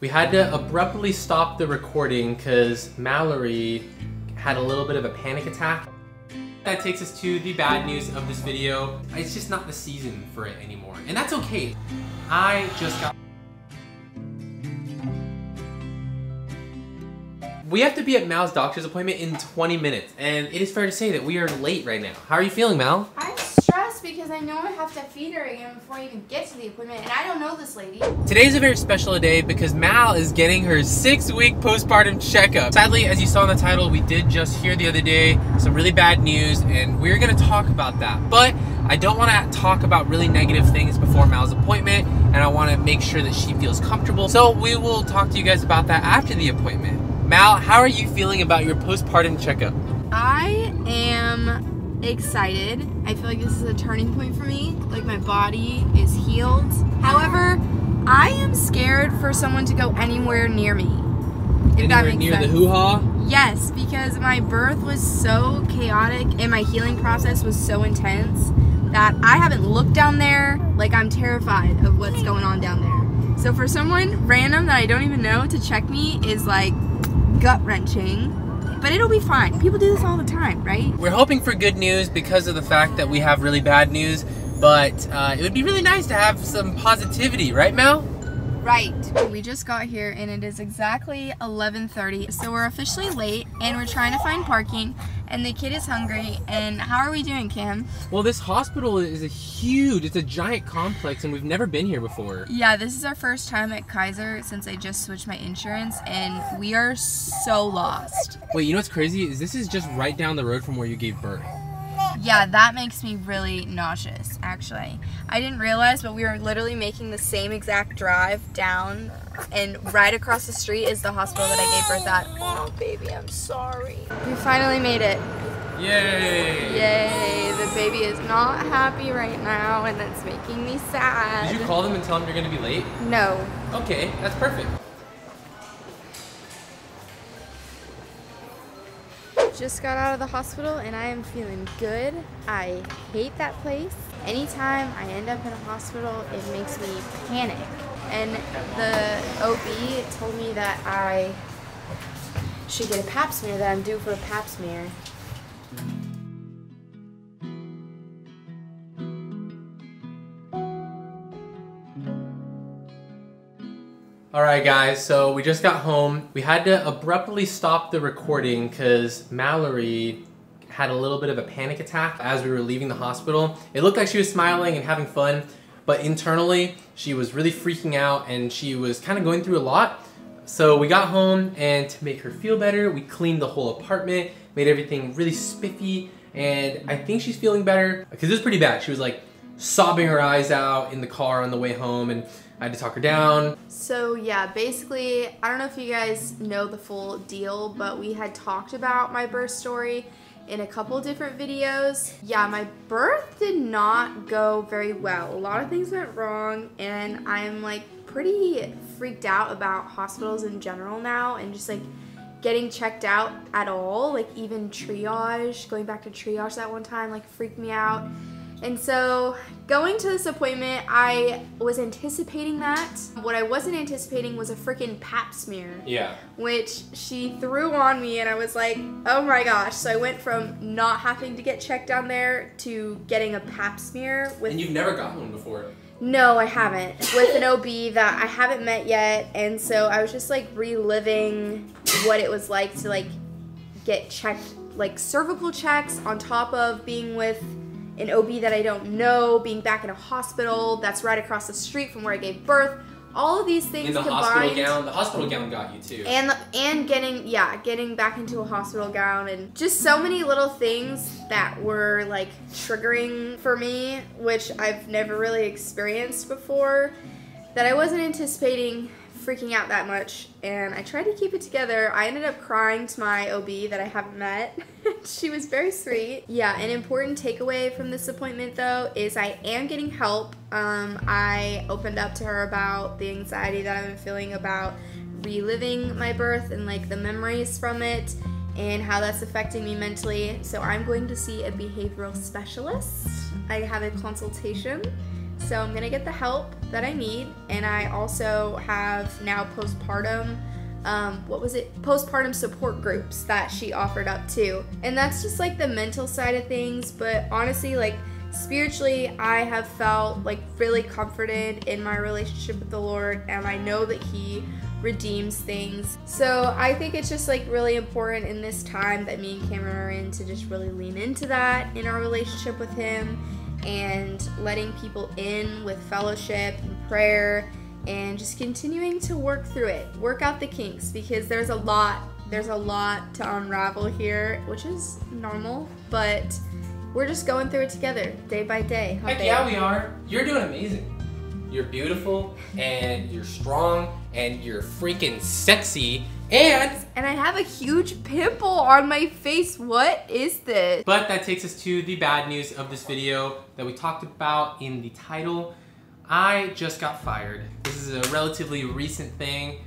We had to abruptly stop the recording because Mallory had a little bit of a panic attack. That takes us to the bad news of this video. It's just not the season for it anymore, and that's okay. I just got... We have to be at Mal's doctor's appointment in 20 minutes, and it is fair to say that we are late right now. How are you feeling, Mal? I'm stressed because I know I have to feed her again before I even get to the appointment, and I don't know this lady. Today's a very special day because Mal is getting her 6-week postpartum checkup. Sadly, as you saw in the title, we did just hear the other day some really bad news, and we're gonna talk about that. But I don't wanna talk about really negative things before Mal's appointment, and I wanna make sure that she feels comfortable. So we will talk to you guys about that after the appointment. Mal, how are you feeling about your postpartum checkup? I am excited. I feel like this is a turning point for me. Like, my body is healed. However, I am scared for someone to go anywhere near me. If that makes sense. Near the hoo-ha? Yes, because my birth was so chaotic and my healing process was so intense that I haven't looked down there. Like, I'm terrified of what's going on down there. So for someone random that I don't even know to check me is like gut-wrenching, but it'll be fine. People do this all the time, right? We're hoping for good news because of the fact that we have really bad news, but it would be really nice to have some positivity, right, Mel? Right. We just got here and it is exactly 11:30, so we're officially late and we're trying to find parking and the kid is hungry. And how are we doing, Cam? Well, this hospital is it's a giant complex and we've never been here before. Yeah, this is our first time at Kaiser since I just switched my insurance and we are so lost. Wait, you know what's crazy is this is just right down the road from where you gave birth. Yeah, that makes me really nauseous, actually. I didn't realize, but we were literally making the same exact drive down, and right across the street is the hospital that I gave birth at. Oh, baby, I'm sorry. We finally made it. Yay! Yay! The baby is not happy right now, and that's making me sad. Did you call them and tell them you're going to be late? No. Okay, that's perfect. Just got out of the hospital and I am feeling good. I hate that place. Anytime I end up in a hospital, it makes me panic. And the OB told me that I should get a pap smear, that I'm due for a pap smear. Alright guys, so we just got home. We had to abruptly stop the recording because Mallory had a little bit of a panic attack as we were leaving the hospital. It looked like she was smiling and having fun, but internally she was really freaking out and she was kind of going through a lot. So we got home, and to make her feel better, we cleaned the whole apartment, made everything really spiffy, and I think she's feeling better because it was pretty bad. She was like sobbing her eyes out in the car on the way home, and I had to talk her down. So yeah, basically, I don't know if you guys know the full deal, but we had talked about my birth story in a couple different videos. Yeah, my birth did not go very well. A lot of things went wrong, and I'm like pretty freaked out about hospitals in general now, and just like getting checked out at all, like even triage, going back to triage that one time like freaked me out. And so going to this appointment, I was anticipating that. What I wasn't anticipating was a freaking pap smear. Yeah. Which she threw on me and I was like, oh my gosh. So I went from not having to get checked down there to getting a pap smear. And you've never gotten one before? No, I haven't. With an OB that I haven't met yet. And so I was just like reliving what it was like to like get checked, like cervical checks on top of being with an OB that I don't know, being back in a hospital that's right across the street from where I gave birth. All of these things combined. The hospital gown got you too. And getting back into a hospital gown, and just so many little things that were like triggering for me, which I've never really experienced before, that I wasn't anticipating freaking out that much, and I tried to keep it together. I ended up crying to my OB that I haven't met. She was very sweet. Yeah, an important takeaway from this appointment though is I am getting help. I opened up to her about the anxiety that I've been feeling about reliving my birth and like the memories from it and how that's affecting me mentally. So I'm going to see a behavioral specialist. I have a consultation. So I'm gonna get the help that I need, and I also have now postpartum, postpartum support groups that she offered up too. And that's just like the mental side of things, but honestly, like spiritually, I have felt like really comforted in my relationship with the Lord, and I know that He redeems things. So I think it's just like really important in this time that me and Cameron are in to just really lean into that in our relationship with Him, and letting people in with fellowship and prayer, and just continuing to work through it, work out the kinks, because there's a lot to unravel here, which is normal, but we're just going through it together, day by day. Heck yeah, we are. You're doing amazing. You're beautiful, and you're strong, and you're freaking sexy, and I have a huge pimple on my face. What is this? But that takes us to the bad news of this video that we talked about in the title. I just got fired. This is a relatively recent thing.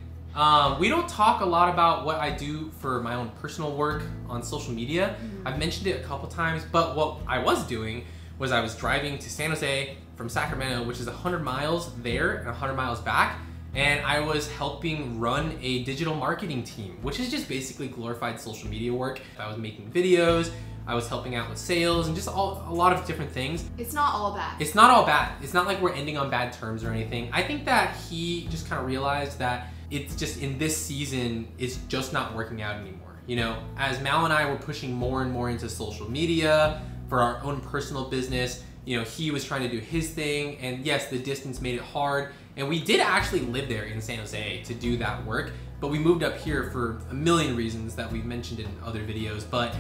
We don't talk a lot about what I do for my own personal work on social media. I've mentioned it a couple times, but what I was doing was I was driving to San Jose from Sacramento, which is 100 miles there and 100 miles back, and I was helping run a digital marketing team, which is just basically glorified social media work. I was making videos, I was helping out with sales, and just a lot of different things. It's not all bad. It's not all bad. It's not like we're ending on bad terms or anything. I think that he just kind of realized that it's just in this season, it's just not working out anymore. You know, as Mal and I were pushing more and more into social media for our own personal business, you know, he was trying to do his thing, and yes, the distance made it hard. And we did actually live there in San Jose to do that work, but we moved up here for a million reasons that we've mentioned in other videos. But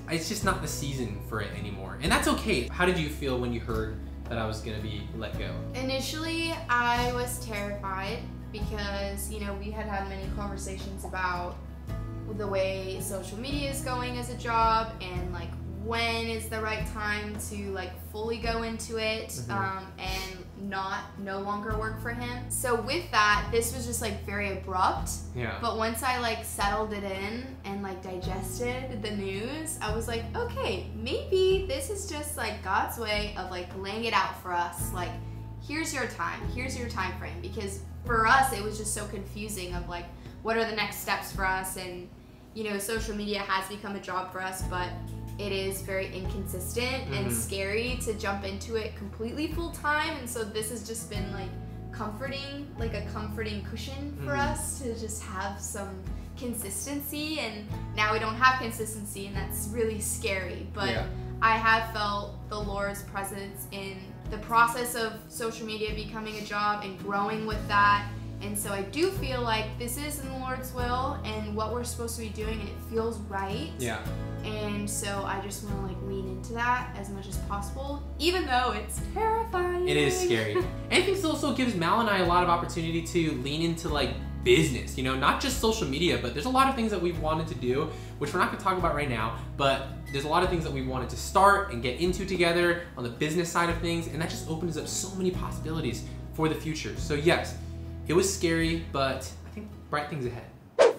it's just not the season for it anymore, and that's okay. How did you feel when you heard that I was gonna be let go? Initially, I was terrified because, you know, we had many conversations about the way social media is going as a job, and like when is the right time to like fully go into it and no longer work for him. So with that, this was just like very abrupt. Yeah. But once I like settled it in and like digested the news, I was like, okay, maybe this is just like God's way of like laying it out for us. Like, here's your time frame. Because for us, it was just so confusing of like, what are the next steps for us? And you know, social media has become a job for us, but it is very inconsistent and scary to jump into it completely full time. And so this has just been like comforting, like a comforting cushion for us to just have some consistency. And now we don't have consistency, and that's really scary. But I have felt the Lord's presence in the process of social media becoming a job and growing with that. And so I do feel like this is in the Lord's will and what we're supposed to be doing, and it feels right. Yeah. And so I just want to like lean into that as much as possible, even though it's terrifying. It is scary. And I think this also gives Mal and I a lot of opportunity to lean into like business, you know, not just social media, but there's a lot of things that we've wanted to do, which we're not gonna talk about right now, but there's a lot of things that we wanted to start and get into together on the business side of things, and that just opens up so many possibilities for the future. So yes, it was scary, but I think bright things ahead.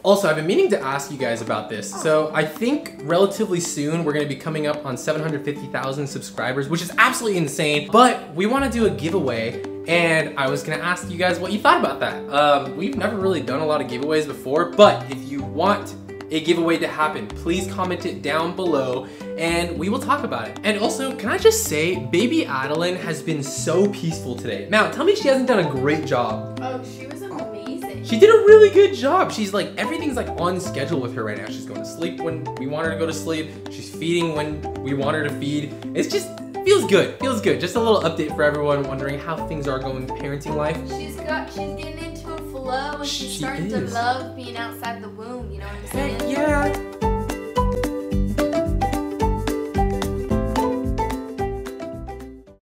Also, I've been meaning to ask you guys about this. So I think relatively soon we're gonna be coming up on 750,000 subscribers, which is absolutely insane, but we wanna do a giveaway, and I was gonna ask you guys what you thought about that. We've never really done a lot of giveaways before, but if you want a giveaway to happen, please comment it down below and we will talk about it. And also, can I just say, baby Adeline has been so peaceful today. Now, tell me she hasn't done a great job. Oh, she was amazing. She did a really good job. She's like, everything's like on schedule with her right now. She's going to sleep when we want her to go to sleep. She's feeding when we want her to feed. It's just, feels good, feels good. Just a little update for everyone wondering how things are going parenting life. She's getting into a flow, and she's starting to love being outside the womb, you know what I'm saying?